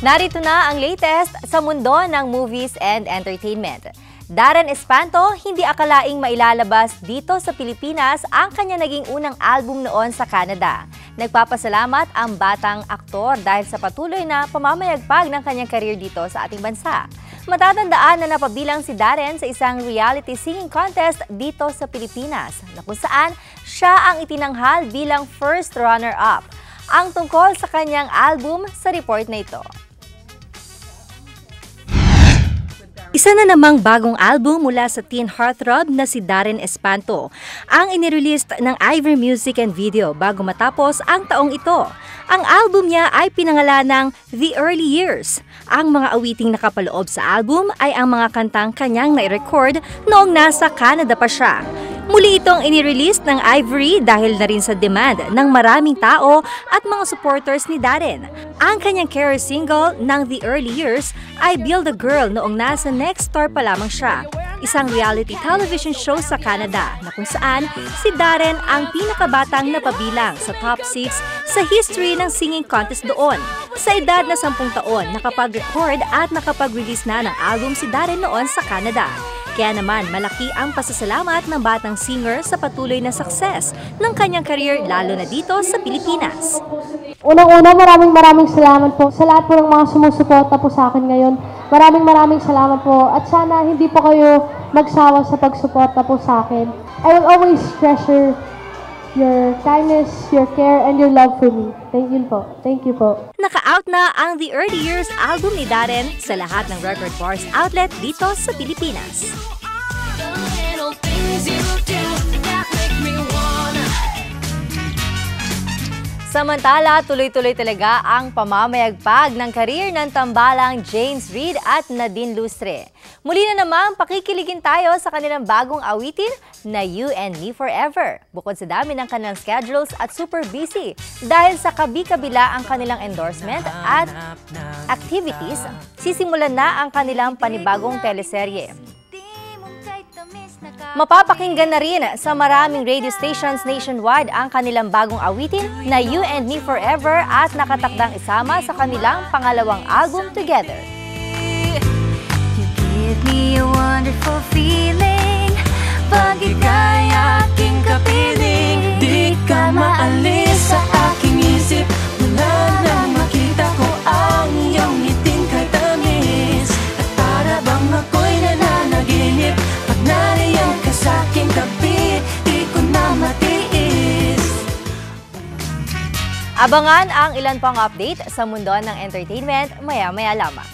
Narito na ang latest sa mundo ng movies and entertainment. Darren Espanto, hindi akalaing mailalabas dito sa Pilipinas ang kanya naging unang album noon sa Canada. Nagpapasalamat ang batang aktor dahil sa patuloy na pamamayagpag ng kanyang career dito sa ating bansa. Matatandaan na napabilang si Darren sa isang reality singing contest dito sa Pilipinas, na kung saan siya ang itinanghal bilang first runner-up. Ang tungkol sa kanyang album sa report na ito. Isa na namang bagong album mula sa teen heartthrob na si Darren Espanto ang inirelease ng Ivory Music and Video bago matapos ang taong ito. Ang album niya ay pinangalan ng The Early Years. Ang mga awiting nakapaloob sa album ay ang mga kantang kanyang nai-record noong nasa Canada pa siya. Muli itong inirelease ng Ivory dahil na rin sa demand ng maraming tao at mga supporters ni Darren. Ang kanyang career single ng The Early Years ay Build a Girl noong nasa Next Star pa lamang siya, isang reality television show sa Canada na kung saan si Darren ang pinakabatang napabilang sa top 6 sa history ng singing contest doon. Sa edad na 10 taon, nakapag-record at nakapag-release na ng album si Darren noon sa Canada. Kaya naman malaki ang pasasalamat ng batang singer sa patuloy na success ng kanyang career lalo na dito sa Pilipinas. Unang-una, maraming salamat po sa lahat po ng mga sumusuporta po sa akin ngayon. Maraming salamat po at sana hindi po kayo magsawa sa pagsuporta po sa akin. I will always treasure your kindness, your care, and your love for me. Thank you po. Thank you po. Naka-out na ang The Early Years album ni Darren sa lahat ng record bars outlet dito sa Pilipinas. Samantala, tuloy-tuloy talaga ang pamamayagpag ng career ng tambalang James Reid at Nadine Lustre. Muli na naman, pakikiligin tayo sa kanilang bagong awitin na You and Me Forever. Bukod sa dami ng kanilang schedules at super busy dahil sa kabi-kabila ang kanilang endorsement at activities, sisimulan na ang kanilang panibagong teleserye. Mapapakinggan na rin sa maraming radio stations nationwide ang kanilang bagong awitin na You and Me Forever at nakatakdang isama sa kanilang pangalawang album together. You give me a wonderful feeling, pag ika'y aking kapiling, di ka maalis sa aking isip, mula nang makita ko ang iyong ngiting katamis, at para bang ako'y nananaginip, pag nariyan ka sa aking tabi, di ko na matiis. Abangan ang ilan pang update sa mundo ng entertainment maya-maya lamang.